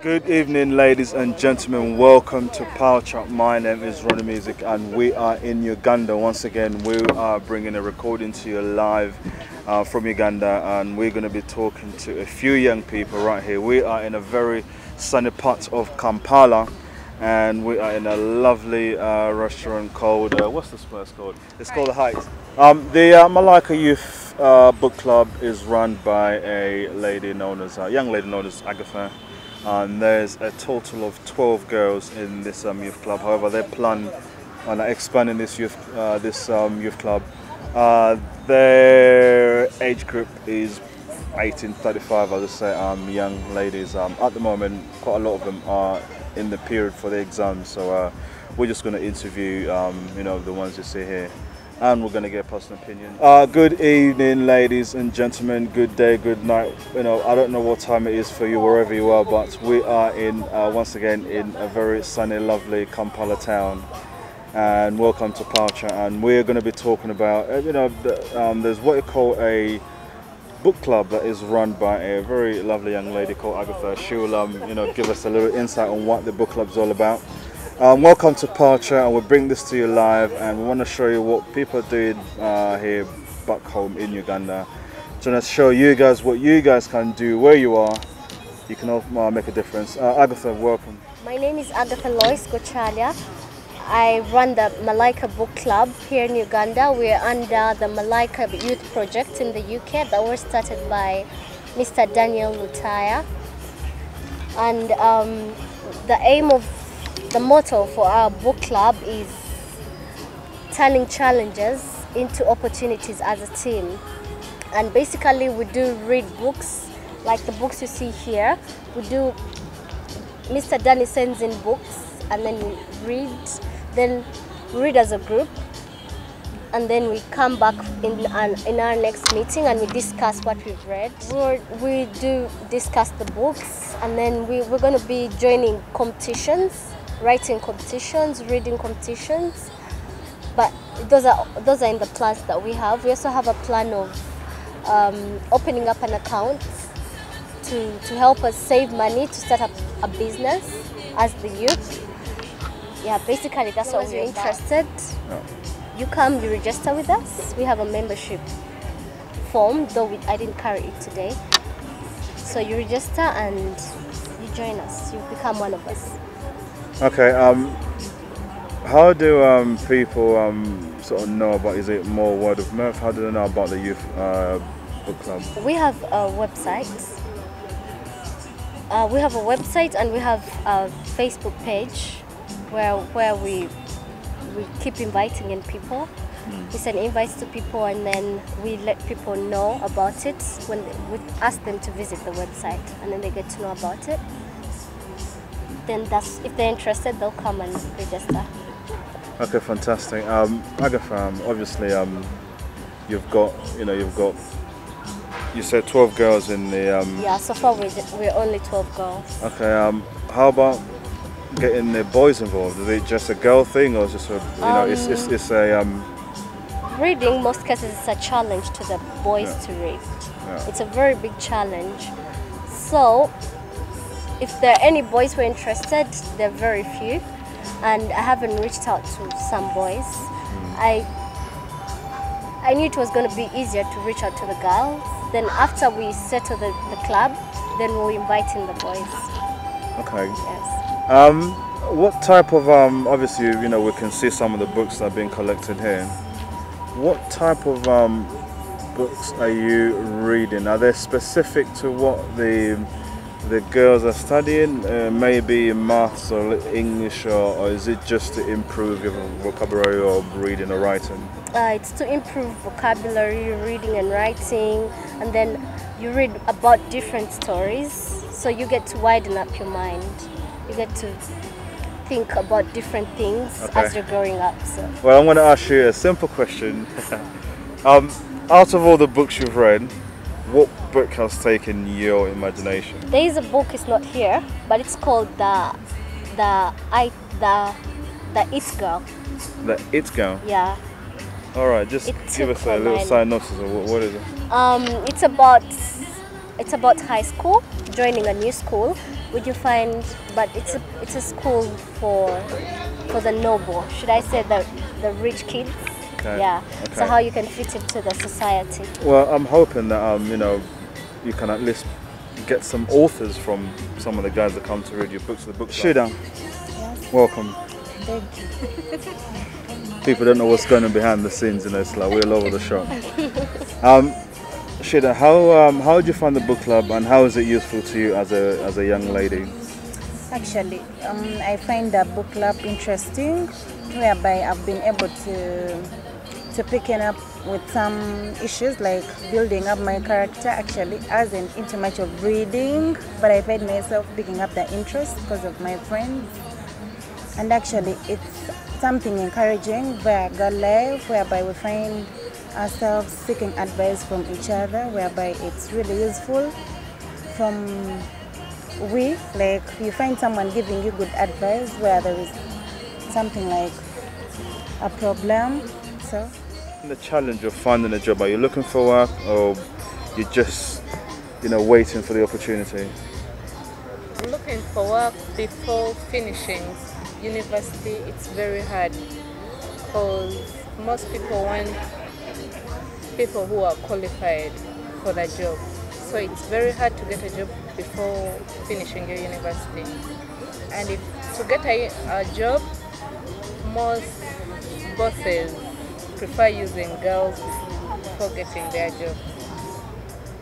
Good evening, ladies and gentlemen. Welcome to Power Chat. My name is Ronnie Music, and we are in Uganda. Once again, we are bringing a recording to you live from Uganda, and we're going to be talking to a few young people right here. We are in a very sunny part of Kampala, and we are in a lovely restaurant called, what's this place called? It's called The Heights. The Malaika Youth Book Club is run by a lady known as, young lady known as Agatha. And there's a total of 12 girls in this youth club. However, they plan on expanding this youth club. Their age group is 18-35, as I say, young ladies. At the moment, quite a lot of them are in the period for the exams. So we're just going to interview, the ones you see here. And we're going to get a personal opinion. Good evening, ladies and gentlemen. Good day, good night. I don't know what time it is for you wherever you are, but we are in once again in a very sunny, lovely Kampala town. And welcome to Power Chat. And we're going to be talking about, there's what you call a book club that is run by a very lovely young lady called Agatha. She will, give us a little insight on what the book club is all about. Welcome to Power Chat, and we'll bring this to you live, and we want to show you what people are doing here back home in Uganda. So let's show you guys what you guys can do where you are. You can all make a difference. Agatha, welcome. My name is Agatha Lois Gochalia. I run the Malaika Book Club here in Uganda. We're under the Malaika Youth Project in the UK that was started by Mr. Daniel Lutaya. And the motto for our book club is turning challenges into opportunities as a team. And basically we do read books, like the books you see here. Mr. Danny sends in books and then we read as a group, and then we come back in our next meeting and we discuss what we've read. We do discuss the books, and then we're going to be joining competitions, writing competitions, reading competitions, but those are in the plans that we have. We also have a plan of opening up an account to help us save money to start up a business as the youth. Yeah, basically that's what we're interested. You come, you register with us. We have a membership form, though I didn't carry it today. So you register and you join us. You become one of us. Okay, how do people sort of know about, is it more word of mouth? How do they know about the youth book club? We have a website. And we have a Facebook page where we keep inviting in people. We send invites to people, and then we let people know about it when we ask them to visit the website, and then they get to know about it. Then if they're interested, they'll come and register. Okay, fantastic. Agatha, obviously, you said 12 girls in the. Yeah, so far we're only 12 girls. Okay, how about getting the boys involved? Is it just a girl thing, or is it just it's a reading? Most cases, it's a challenge to the boys to read. Yeah. It's a very big challenge. So, if there are any boys who are interested, they're very few, and I haven't reached out to some boys. I knew it was going to be easier to reach out to the girls. Then after we settle the club, then we'll invite in the boys. Okay. Yes. What type of obviously we can see some of the books that are being collected here. What type of books are you reading? Are they specific to what the girls are studying? Maybe maths or English, or is it just to improve your vocabulary or reading or writing? It's to improve vocabulary, reading and writing, and then you read about different stories, so you get to widen up your mind. You get to think about different things as you're growing up. So. Well, I'm going to ask you a simple question. Out of all the books you've read, what book has taken your imagination? There is a book, it's not here, but it's called the It Girl. The It Girl? Yeah. All right, just give us a little synopsis of what is it? It's about it's about high school, joining a new school. Would you find, but it's a school for the noble, should I say the rich kids? Okay. Yeah. Okay. So how you can fit into the society. Well, I'm hoping that you know, you can at least get some authors from some of the guys that come to read your books at the book. Shida, Yes, welcome. thank you. People don't know what's going on behind the scenes, you know, it's like we're all over the shop. Shida, how did you find the book club and how is it useful to you as a young lady? Actually, I find the book club interesting, whereby I've been able to picking up with some issues like building up my character. Actually, I wasn't into much of reading, but I find myself picking up the interest because of my friends. And actually, it's something encouraging via girl life, whereby we find ourselves seeking advice from each other, whereby it's really useful. Like you find someone giving you good advice where there is something like a problem. So The challenge of finding a job, are you looking for work or you're just, you know, waiting for the opportunity? I'm looking for work before finishing university. It's very hard because most people want people who are qualified for the job. So it's very hard to get a job before finishing your university. And if to get a job, most bosses prefer using girls before getting their job.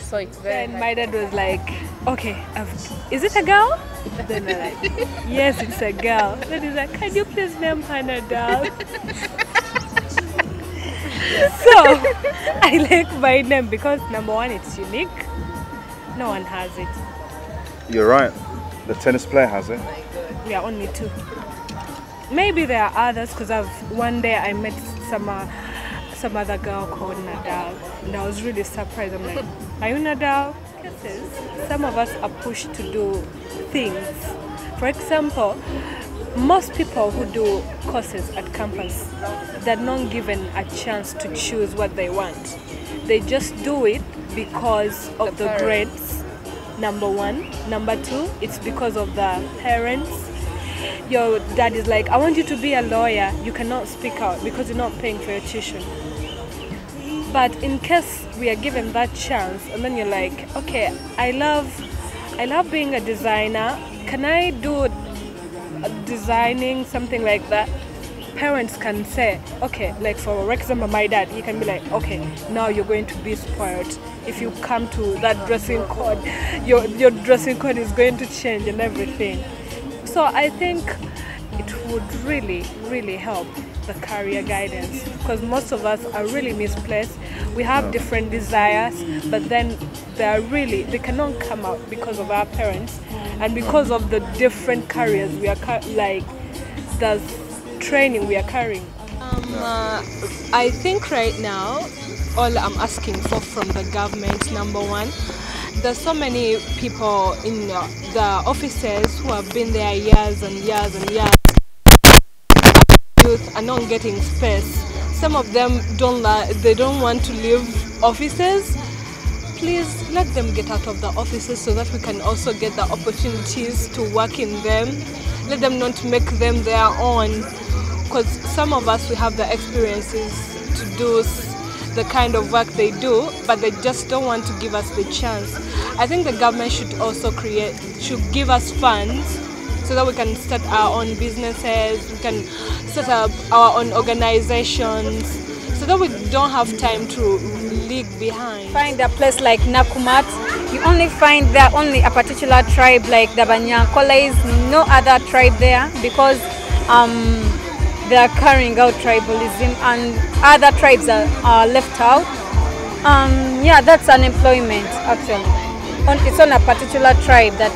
So it's very And hard. my dad was like, okay, is it a girl? Then I'm like, yes, it's a girl. Then he's like, can you please name her doll? So I like my name because number one, it's unique. No one has it. You're right. The tennis player has it. We are only two. Maybe there are others because one day I met some other girl called Nadal, and I was really surprised. I'm like, are you Nadal? Yes. Some of us are pushed to do things. For example, most people who do courses at campus, they're not given a chance to choose what they want. They just do it because of the grades, number one. Number two, it's because of the parents. Your dad is like, I want you to be a lawyer. You cannot speak out because you're not paying for your tuition. But in case we are given that chance, and then you're like, okay, I love being a designer. Can I do designing, something like that? Parents can say, okay, like for example, my dad, he can be like, okay, now you're going to be spoiled. If you come to that dressing code, your dressing code is going to change and everything. So I think it would really, really help the career guidance because most of us are really misplaced. We have different desires, but then they cannot come out because of our parents and because of the different careers we are the training we are carrying. I think right now all I'm asking for from the government, number one, there's so many people in the offices who have been there years and years and years. Youth are not getting space. Some of them don't want to leave offices. Please let them get out of the offices so that we can also get the opportunities to work in them. Let them not make them their own, because some of us, we have the experiences to do the kind of work they do, but they just don't want to give us the chance. I think the government should also should give us funds so that we can start our own businesses, we can set up our own organizations, so that we don't have time to lag behind. Find a place like Nakumat, you only find there only a particular tribe like the Banyankolais, no other tribe there because they are carrying out tribalism and other tribes are left out. Yeah, that's unemployment actually. It's on a particular tribe that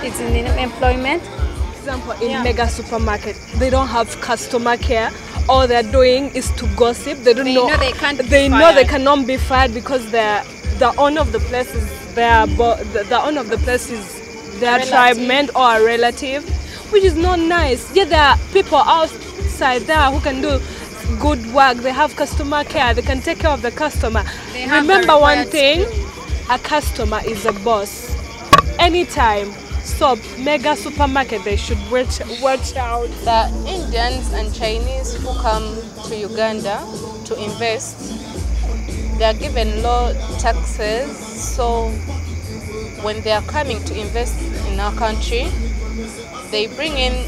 it's in employment. For example, in mega supermarket, they don't have customer care. All they're doing is to gossip. They know they cannot be fired because the owner of the place is the owner of the place is their tribe man or a relative, which is not nice. Yeah, there are people outside there who can do good work. They have customer care. They can take care of the customer. Remember one thing. a customer is a boss. Anytime. So mega supermarket, they should watch out. The Indians and Chinese who come to Uganda to invest, they are given low taxes. So when they are coming to invest in our country, they bring in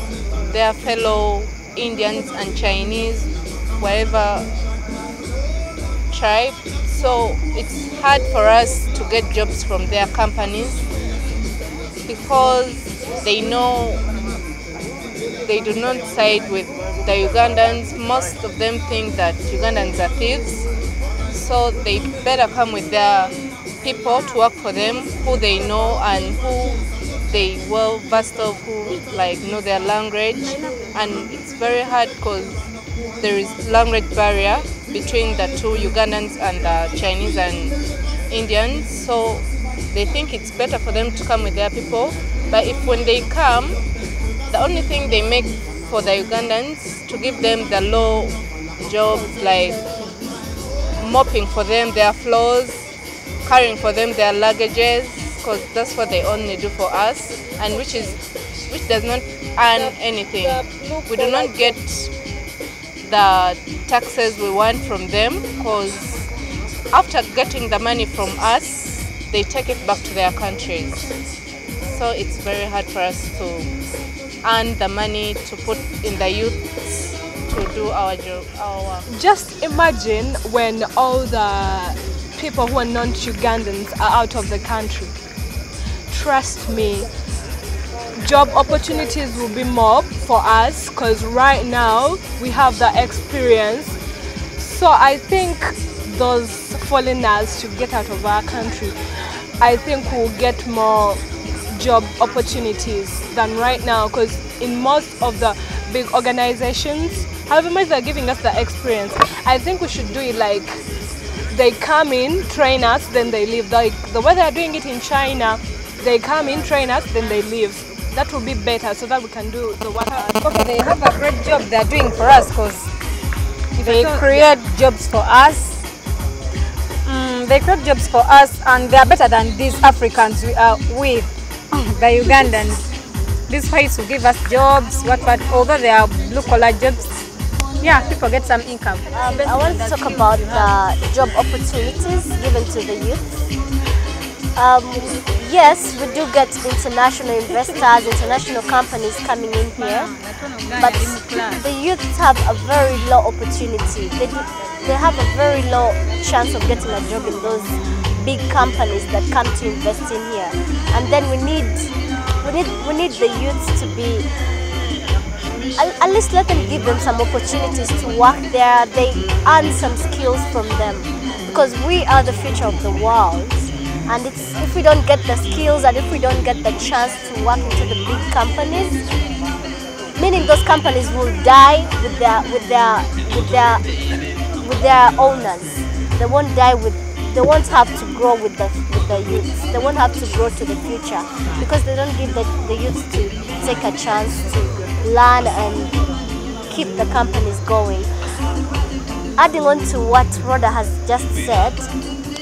their fellow Indians and Chinese, wherever tribe. So it's hard for us to get jobs from their companies because they know they do not side with the Ugandans. Most of them think that Ugandans are thieves, so they better come with their people to work for them who they know and who they well versed of, who know their language. And it's very hard because there is language barrier between the two, Ugandans and the Chinese and Indians. So they think it's better for them to come with their people. But if when they come, the only thing they make for the Ugandans to give them the low jobs, like mopping for them their floors, carrying for them their luggages, because that's what they only do for us, and which does not earn anything. We do not get the taxes we want from them, because after getting the money from us, they take it back to their countries. So it's very hard for us to earn the money to put in the youth to do our job, our work. Just imagine when all the people who are non-Ugandans are out of the country. Trust me, job opportunities will be more for us because right now we have the experience. So I think those foreigners should get out of our country. I think we'll get more job opportunities than right now, because in most of the big organizations, however much they're giving us the experience, I think we should do it like they come in, train us, then they leave. Like the way they're doing it in China, they come in, train us, then they leave. That will be better so that we can do the work. Okay, they have a great job they're doing for us because they create jobs for us. They create jobs for us, and they are better than these Africans we are with, the Ugandans. These whites will give us jobs, although they are blue-collar jobs. Yeah, people get some income. I want to talk about the job opportunities given to the youth. Yes, we do get international investors, international companies coming in here, but the youths have a very low opportunity. They have a very low chance of getting a job in those big companies that come to invest in here. And then we need the youths to be, at least let them give them some opportunities to work there. They earn some skills from them, because we are the future of the world. And if we don't get the skills and if we don't get the chance to work into the big companies, meaning those companies will die with their owners. They won't die they won't have to grow with the youths. They won't have to grow to the future because they don't give the youths to take a chance to learn and keep the companies going. Adding on to what Rhoda has just said,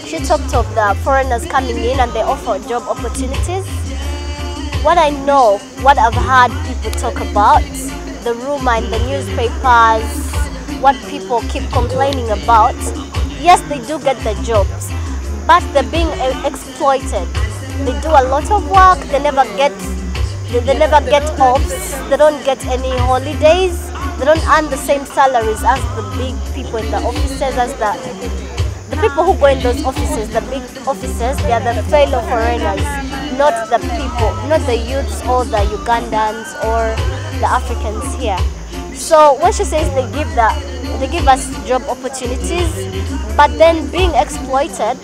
she talked of the foreigners coming in and they offer job opportunities. What I know, what I've heard people talk about, the rumor in the newspapers, what people keep complaining about, yes, they do get the jobs, but they're being exploited. They do a lot of work, they never get offs, they don't get any holidays, they don't earn the same salaries as the big people in the offices, as the people who go in those offices, the big offices. They are the fellow foreigners, not the people, not the youths or the Ugandans or the Africans here. So when she says they give us job opportunities, but then being exploited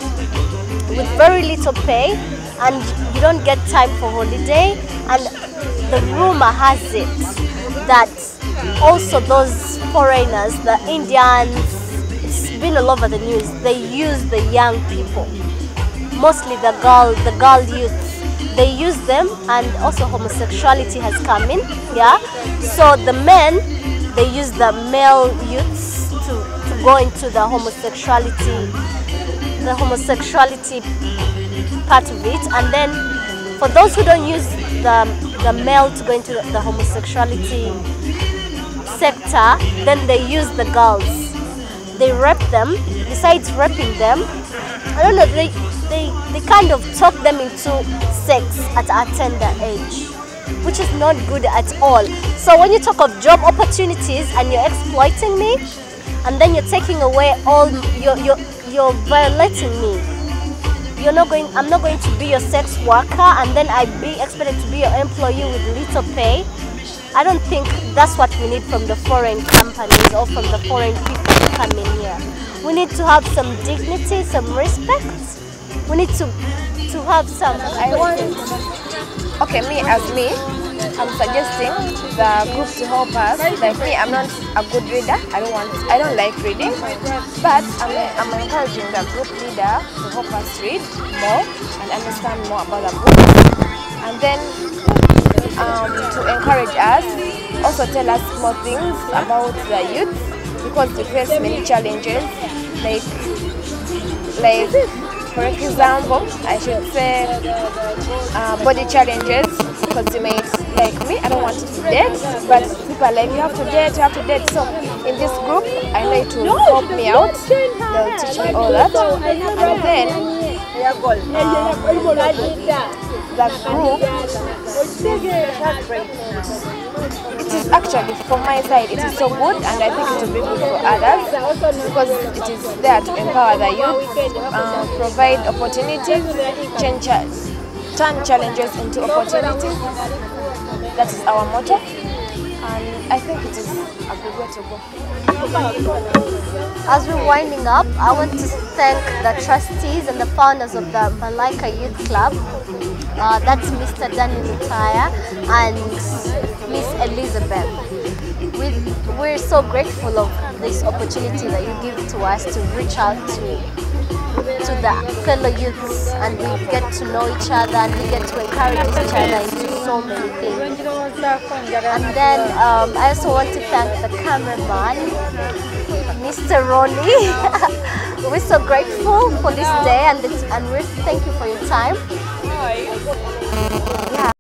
with very little pay, and you don't get time for holiday. And the rumor has it that also those foreigners, the Indians, it's been all over the news, they use the young people, mostly the girl youths. They use them, and also homosexuality has come in, yeah. So the men, they use the male youths to go into the homosexuality the homosexuality part of it, and then for those who don't use the male to go into the homosexuality sector, then they use the girls. They rape them. Besides raping them, I don't know, they kind of talk them into sex at a tender age, which is not good at all. So when you talk of job opportunities and you're exploiting me, and then you're taking away all, you're violating me. I'm not going to be your sex worker, and then I be expected to be your employee with little pay. I don't think that's what we need from the foreign companies or from the foreign people who come in here. We need to have some dignity, some respect. We need to have some. Okay, me, I'm suggesting the group to help us. Like me, I'm not a good reader. I don't like reading, but I'm encouraging the group leader to help us read more and understand more about the book, and then to encourage us, also tell us more things about the youth, because they face many challenges, like for example, I should say body challenges, because you may, like me, I don't want to date, but people are like, you have to date. So in this group, I know it will help me out. They'll teach me all that. And then the group, it is actually, from my side, it is so good, and I think it will be good for others, because it is there to empower the youth, provide opportunities, turn challenges into opportunities. That is our motto, and I think it is a good way to go. As we're winding up, I want to thank the trustees and the founders of the Malaika Youth Club. That's Mr. Daniel Lutaya and Miss Elizabeth. We're so grateful of this opportunity that you give to us to reach out to the fellow youths, and we get to know each other, and we get to encourage each other into so many things. And then I also want to thank the cameraman, Mr. Ronnie. We're so grateful for this day, and we thank you for your time. Yeah.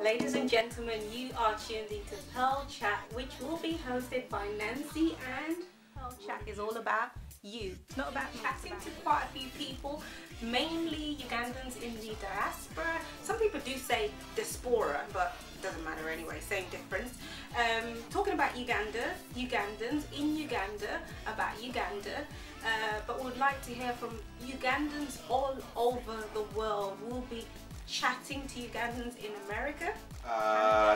Ladies and gentlemen, you are tuned into Pearl Chat, which will be hosted by Nancy, and Pearl Chat is all about you. It's not about chatting to quite a few people, mainly Ugandans in the diaspora. Some people do say diaspora, but it doesn't matter anyway, same difference. Talking about Uganda, Ugandans in Uganda, about Uganda, but we would like to hear from Ugandans all over the world. We'll be chatting to Ugandans in America.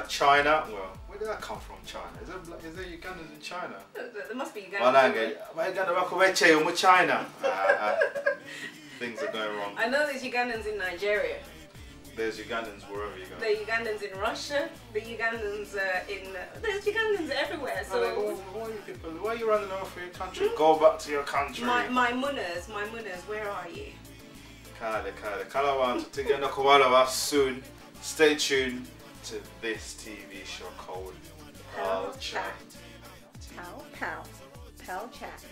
China. Well, where did that come from? China? Is there Ugandans in China? There must be Ugandans. China. Things are going wrong. I know there's Ugandans in Nigeria. There's Ugandans wherever you go. There are Ugandans in Russia. The Ugandans there's Ugandans everywhere. So why are you running off for your country? Go back to your country. My munners, where are you? Soon. Stay tuned to this TV show called Pearl Chat. Pearl Chat.